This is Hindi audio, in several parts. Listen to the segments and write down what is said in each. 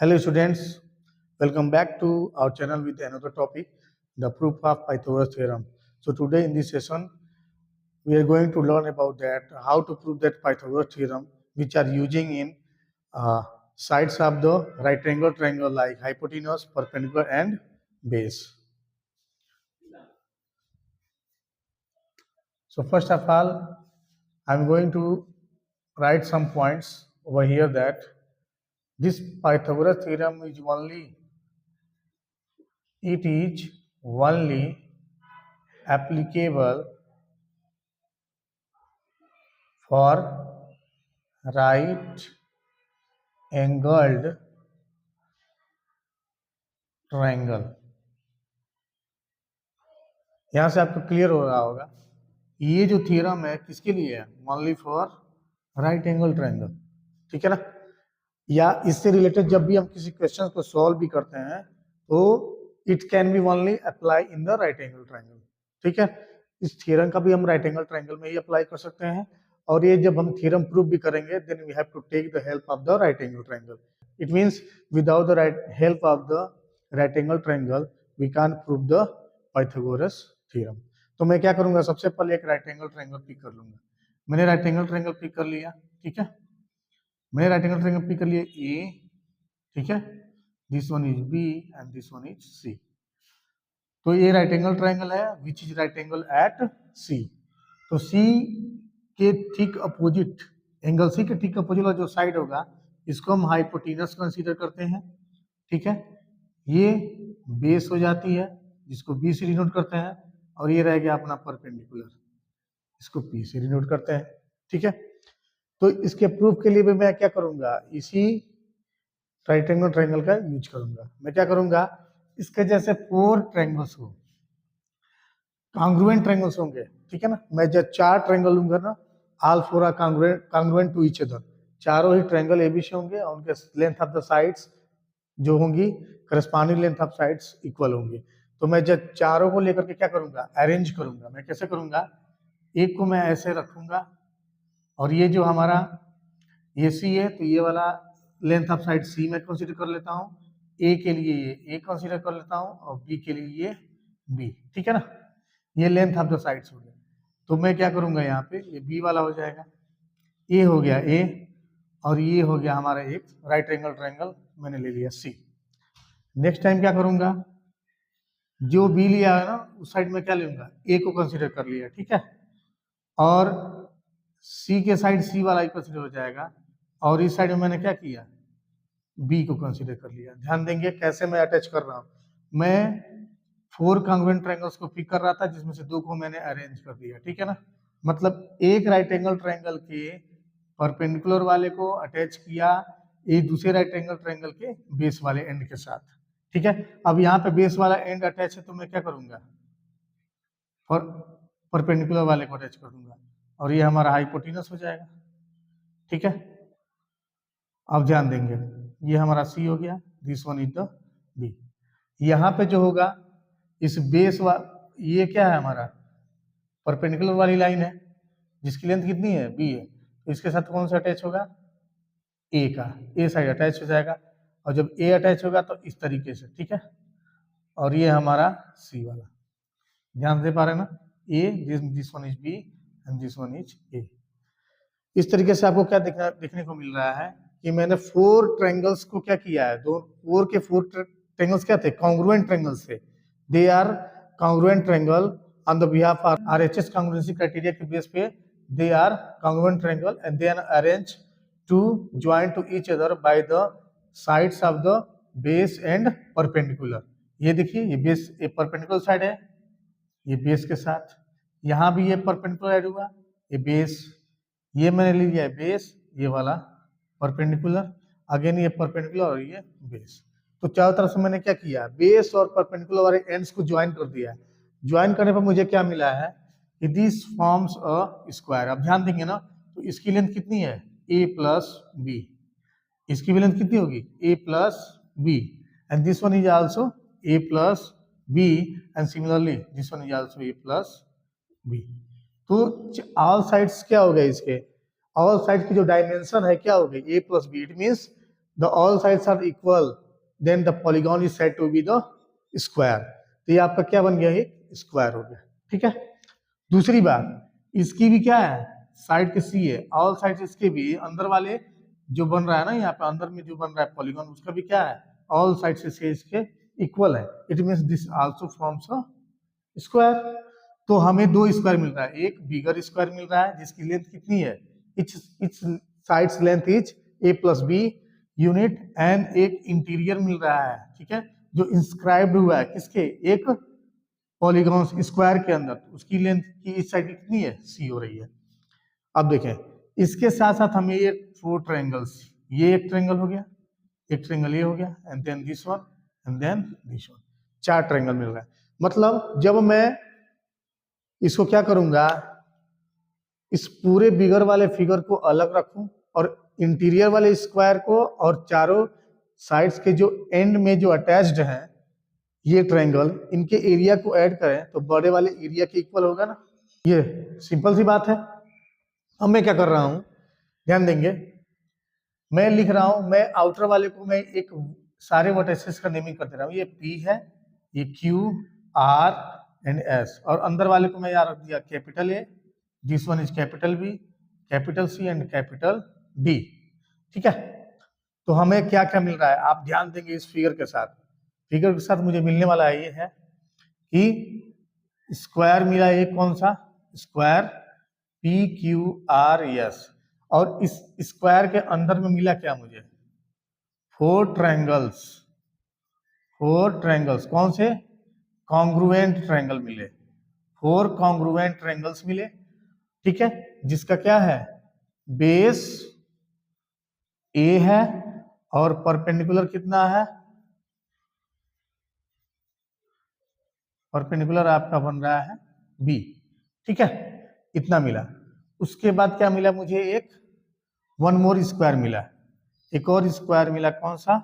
Hello students, welcome back to our channel with another topic, the proof of Pythagoras theorem. So today in this session, we are going to learn about that, how to prove that Pythagoras theorem, which are using in sides of the right angle triangle like hypotenuse, perpendicular and base. So first of all, I'm going to write some points over here that this Pythagoras theorem is only applicable for right angled triangle. यहां से आपको क्लियर हो रहा होगा ये जो थ्योरम है किसके लिए है, only for right angle triangle, ठीक है ना। या इससे रिलेटेड जब भी हम किसी क्वेश्चन को सॉल्व भी करते हैं तो it can be only apply in the right angle triangle, ठीक है। इस थ्योरम का भी हम राइट एंगल ट्रायंगल में ही अप्लाई कर सकते हैं और ये जब हम थ्योरम प्रूव भी करेंगे then we have to take the help of the right angle triangle. It means without the right help of the right angle triangle we can prove the Pythagoras theorem. तो मैं क्या करूंगा, सबसे पहले एक राइट एंगल ट्रायंगल पिक कर लूंगा। मैंने राइट एंगल ट्रायंगल पिक कर लिया, ठीक है। मैंने राइट एंगल ट्रायंगल पिक कर लिया ए, ठीक है। This one is B and this one is C. तो ये राइट एंगल ट्रायंगल है which is right angle at C. तो सी के ठीक अपोजिट, एंगल सी के ठीक अपोजिट वाला जो साइड होगा इसको हम हाइपोटेनस कंसीडर करते हैं, ठीक है। ये बेस हो जाती है जिसको बी से डिनोट करते हैं और ये रह गया अपना परपेंडिकुलर, इसको पी से डिनोट करते हैं, ठीक है। तो इसके प्रूफ के लिए भी मैं क्या करूंगा, इसी राइट एंगल ट्रायंगल का यूज करूंगा। मैं क्या करूंगा, इसके जैसे 4 ट्रायंगल्स हो, कांग्रुएंट ट्रायंगल्स होंगे, ठीक है ना। मैं जब 4 ट्रायंगल लूंगा ना, all 4 are congruent to each other, चारों ही ट्रायंगल एबीसी होंगे और उनके लेंथ ऑफ द साइड्स जो होंगी corresponding length of sides equal होंगे। तो मैं जब चारों को लेकर के क्या करूंगा, अरेंज करूंगा। मैं कैसे करूंगा, एक को मैं ऐसे रखूंगा और ये जो हमारा ये सी है तो ये वाला लेंथ ऑफ साइड सी मैं कंसीडर कर लेता हूँ, ए के लिए ये ए कंसीडर कर लेता हूँ और बी के लिए ये बी, ठीक है ना। ये लेंथ ऑफ द साइड्स हो गया। तो मैं क्या करूंगा, यहाँ पे ये बी वाला हो जाएगा, ए हो गया ए और ये हो गया हमारा एक राइट एंगल ट्रायंगल मैंने ले लिया सी। नेक्स्ट टाइम क्या करूंगा, जो बी लिया है ना उस साइड में क्या लूंगा, ए को कंसीडर कर लिया, ठीक है। और सी के साइड सी वाला ही कंसीडर हो जाएगा और इस साइड में मैंने क्या किया, बी को कंसीडर कर लिया। ध्यान देंगे कैसे मैं अटैच कर रहा हूं, मैं 4 कांग्रुएंट ट्रायंगल्स को पिक कर रहा था जिसमें से 2 को मैंने अरेंज कर दिया, ठीक है ना। मतलब एक राइट एंगल ट्रायंगल के परपेंडिकुलर वाले को अटैच किया एक दूसरे राइट एंगल ट्रायंगल के बेस वाले एंड के साथ, ठीक है। अब यहाँ पे बेस वाला एंड अटैच है तो मैं क्या करूंगा, परपेंडिकुलर वाले को अटैच कर दूंगा और ये हमारा हाइपोटेनस हो जाएगा, ठीक है। अब ध्यान देंगे ये हमारा सी हो गया, this one is the B. यहाँ पे जो होगा इस बेस ये क्या है हमारा परपेंडिकुलर वाली लाइन है जिसकी लेंथ कितनी है, बी है। तो इसके साथ कौन सा अटैच होगा, ए का, ए साइड अटैच हो जाएगा और जब ए अटैच होगा तो इस तरीके से, ठीक है। और ये हमारा सी वाला, ध्यान दे पा रहे हैं ना, A this one is B and this one is A. इस तरीके से आपको क्या देखने को मिल रहा है कि मैंने 4 ट्रायंगल्स को क्या किया है, 4 के 4 ट्रायंगल्स क्या थे, कांग्रुएंट ट्रायंगल्स थे। They are congruent triangle on the behalf of RHS congruency criteria के बेस पे they are congruent triangle and they are arrange to join to each other by the sides of the base and perpendicular. ये देखिए ये बेस ये परपेंडिकुलर साइड है, ये बेस के साथ, यहाँ भी ये परपेंडिकुलर ऐड हुआ, ये बेस, ये मैंने ले लिया है बेस, ये वाला परपेंडिकुलर, अगेन ये परपेंडिकुलर और ये बेस। तो चारों तरफ से मैंने क्या किया, बेस और परपेंडिकुलर वाले एंड्स को ज्वाइन कर दिया। ज्वाइन करने पर मुझे क्या मिला है कि दिस फॉर्म्स अ स्क्वायर। अब ध्यान देंगे ना तो इसकी लेंथ कितनी है, ए प्लस बी, इसकी भी लेंथ कितनी होगी, A plus B and this one is also A plus B and similarly this one is also A plus B. तो ऑल साइड्स क्या हो गए इसके, ऑल साइड की जो डायमेंशन है क्या हो गई, A plus B. It means the all sides are equal then the polygon is said to be the square. तो ये आपका क्या बन गया, एक स्क्वायर हो गया। ठीक है, दूसरी बात इसकी भी क्या है, साइड के सी है, ऑल साइड इसके भी अंदर वाले जो बन रहा है ना, यहाँ पे अंदर में जो बन रहा है पॉलीगॉन, उसका भी क्या है, ऑल साइड से इसके इक्वल है। It means this also forms a square. तो हमें दो स्क्वायर मिल रहा है, एक बिगर स्क्वायर मिल रहा है जिसकी लेंथ कितनी है, it's sides length is a plus B unit, and एक इंटीरियर मिल रहा है, ठीक है, जो इंस्क्राइब्ड हुआ है किसके, एक पॉलीगॉन स्क्वायर के अंदर, उसकी लेंथ की इस साइड कितनी है, सी हो रही है। अब देखें इसके साथ साथ हमें ये 4 ट्रायंगल्स, ये एक ट्रायंगल हो गया, एक ट्रायंगल ये हो गया, and then this one and then this one, 4 triangle मिल रहा है। मतलब जब मैं इसको क्या करूंगा, इस पूरे बिगर वाले फिगर को अलग रखूं और इंटीरियर वाले स्क्वायर को और चारों साइड्स के जो एंड में जो अटैच्ड हैं ये ट्रायंगल, इनके एरिया को ऐड करें तो बड़े वाले एरिया के इक्वल होगा ना। ये सिंपल सी बात है। अब मैं क्या कर रहा हूं, ध्यान देंगे, मैं लिख रहा हूं, मैं आउटर वाले को मैं एक सारे वर्टिसेस का नेमिंग कर दे रहा हूं, ये P है, ये Q, R एंड S, और अंदर वाले को मैं यार रख दिया capital A, this one is capital B, capital C and capital D। ठीक है, तो हमें क्या क्या मिल रहा है, आप ध्यान देंगे इस फिगर के साथ, फिगर के साथ मुझे मिलने वाला ये है कि स्क्वायर मिला एक, कौन सा स्क्वायर, PQRS, और इस स्क्वायर के अंदर में मिला क्या मुझे, 4 ट्रायंगल्स, 4 ट्रायंगल्स, कौन से, कॉन्ग्रुएंट ट्रायंगल मिले, 4 कॉन्ग्रुएंट ट्रायंगल्स मिले। ठीक है, जिसका क्या है, बेस A है और परपेंडिकुलर कितना है, परपेंडिकुलर आपका बन रहा है B। ठीक है, इतना मिला। उसके बाद क्या मिला मुझे, एक वन मोर स्क्वायर मिला, एक और स्क्वायर मिला, कौन सा,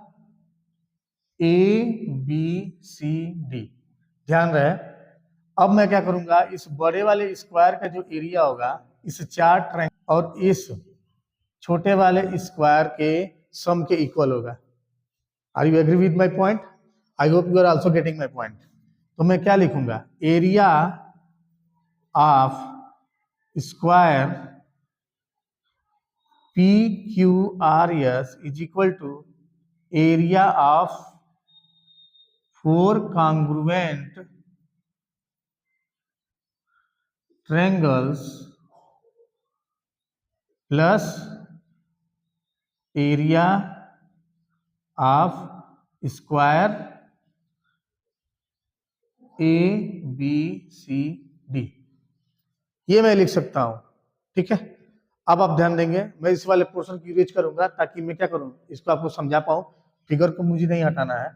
ABCD। ध्यान रहे, अब मैं क्या करूंगा, इस बड़े वाले स्क्वायर का जो एरिया होगा इस 4 ट्रायंगल और इस छोटे वाले स्क्वायर के सम के इक्वल होगा। Are you agree with my point, I hope you are also getting my point. तो मैं क्या लिखूंगा, area of square PQRS is equal to area of 4 congruent triangles plus area of square ABCD, ये मैं लिख सकता हूं। ठीक है, अब आप ध्यान देंगे, मैं इस वाले पोर्शन की यूज करूंगा ताकि मैं क्या करूं, इसको आपको समझा पाऊं, फिगर को मुझे नहीं हटाना है।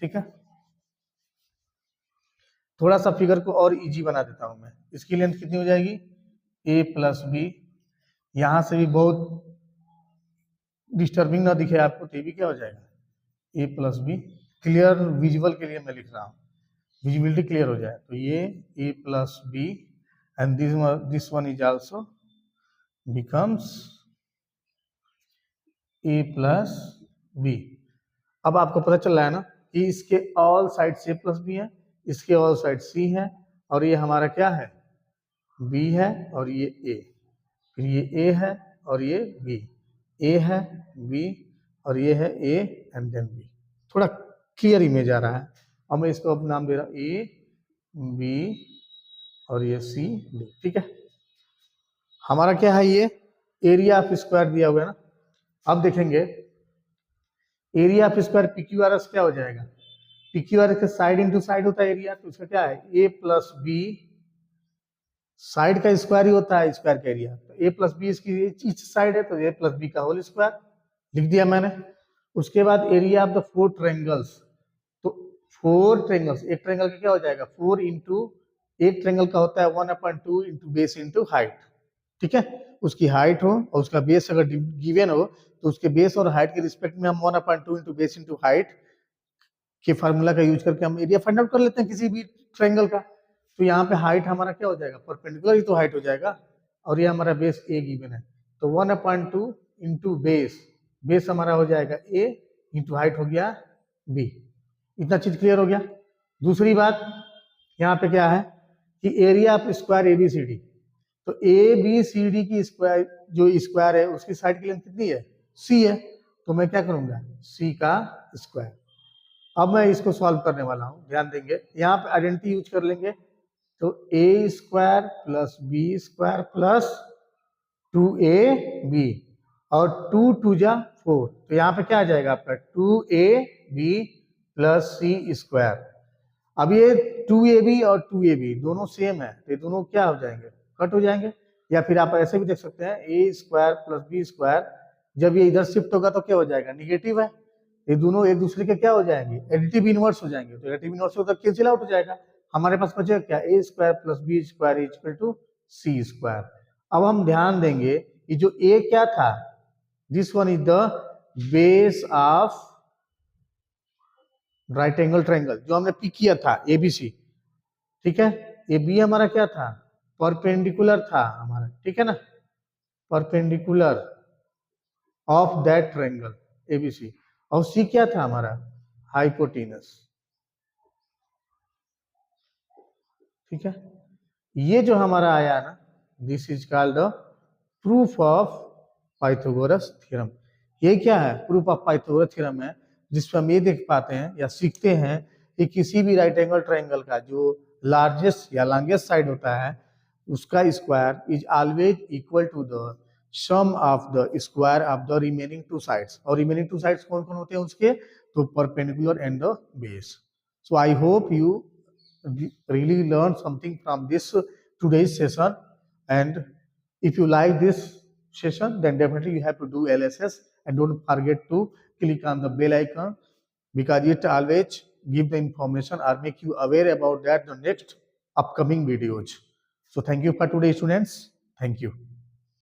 ठीक है, थोड़ा सा फिगर को और इजी बना देता हूं मैं। इसकी लेंथ कितनी हो जाएगी, A प्लस बी, यहां से भी बहुत डिस्टर्बिंग ना दिखे आपको तो ये भी क्या हो जाएगा, A plus B. Clear visual के लिए मैं लिख रहा हूं, विजिबिलिटी क्लियर हो जाए, तो ये A plus B and this one is also becomes A plus B. अब आपको पता चल रहा है ना कि इसके all side A plus B है, इसके ऑल साइड C है, और ये हमारा क्या है, B है, और ये A, फिर ये A है और ये B, A है B और ये है A एंड देन B। थोड़ा क्लियर इमेज आ रहा है। अब मैं इसको अब नाम दे रहा हूं A B और ये C D। ठीक है, हमारा क्या है, ये एरिया ऑफ स्क्वायर दिया हुआ है ना। अब देखेंगे एरिया ऑफ स्क्वायर PQRS क्या हो जाएगा, PQRS के साइड इंटू साइड होता है एरिया, तो इसका क्या है, A प्लस बी, साइड का स्क्वायर ही होता है स्क्वायर का एरिया, तो A प्लस बी इसकी ईच साइड है, तो A प्लस बी का होल स्क्वायर लिख दिया मैंने। उसके बाद एरिया ऑफ द 4 ट्रायंगल्स, तो 4 ट्रायंगल्स, एक ट्रायंगल का क्या हो जाएगा, 4 इंटू, एक ट्रायंगल का होता है 1/2 इंटू बेस इंटू हाइट। ठीक है, उसकी हाइट हो और उसका बेस अगर गिवन हो तो उसके बेस और हाइट के रिस्पेक्ट में हम 1/2 इंटू बेस इंटू हाइट के फार्मूला का यूज करके हम एरिया फाइंड आउट कर लेते हैं किसी भी ट्रायंगल का। तो यहाँ पे हाइट हमारा क्या हो जाएगा, परपेंडिकुलर ही तो हाइट हो जाएगा, और ये हमारा बेस A गिवन है, तो 1/2 इंटू बेस बेस हमारा हो जाएगा a इंटू हाइट हो गया b। इतना चीज क्लियर हो गया। दूसरी बात यहाँ पे क्या है कि एरिया ऑफ स्क्वायर ABCD, तो ABCD की स्क्वायर जो स्क्वायर है उसकी साइड की लेंथ कितनी है, c है, तो मैं क्या करूंगा c का स्क्वायर। अब मैं इसको सॉल्व करने वाला हूं, ध्यान देंगे यहाँ पे आइडेंटिटी यूज कर लेंगे, तो a square plus b square plus 2ab और 2 2 जा 4, तो यहाँ पे क्या आ जाएगा आपका 2ab प्लस c स्क्वायर। अब ये 2ab और 2ab दोनों सेम है, तो ये दोनों क्या हो जाएंगे, कट हो जाएंगे। या फिर आप ऐसे भी देख सकते हैं a square plus b square, जब ये इधर शिफ्ट होगा तो क्या हो जाएगा, निगेटिव है, ये दोनों एक दूसरे के क्या हो जाएंगे, एडिटिव इनवर्स हो जाएंगे, तो एडिटिव इनवर्स होता कैंसिल आउट हो जाएगा। हमारे पास बचेगा क्या, a square plus b square equal to c square. अब हम ध्यान देंगे कि जो a क्या था, this one is the base of right angle triangle जो हमने पिक किया था ABC, ठीक है। ये B हमारा क्या था, परपेंडिकुलर था हमारा, ठीक है ना, perpendicular of that triangle ABC, और C क्या था हमारा, हाइपोटेनस, ठीक है। ये जो हमारा आया ना, this is called the proof of Pythagoras theorem. ये क्या है, प्रूफ ऑफ पाइथागोरस थ्योरम है, जिसमें हम ये देख पाते हैं या सीखते हैं कि किसी भी राइट एंगल ट्रायंगल का जो लार्जेस्ट या लॉन्गेस्ट साइड होता है उसका square is always equal to the sum of the square of the remaining two sides. और रिमेनिंग टू साइड्स कौन कौन होते हैं उसके, तो perpendicular and the base. So I hope you really learn something from this today's session, and if you like this session then definitely you have to do LSS, and don't forget to click on the bell icon because it always give the information or make you aware about that the next upcoming videos. So thank you for today students, thank you.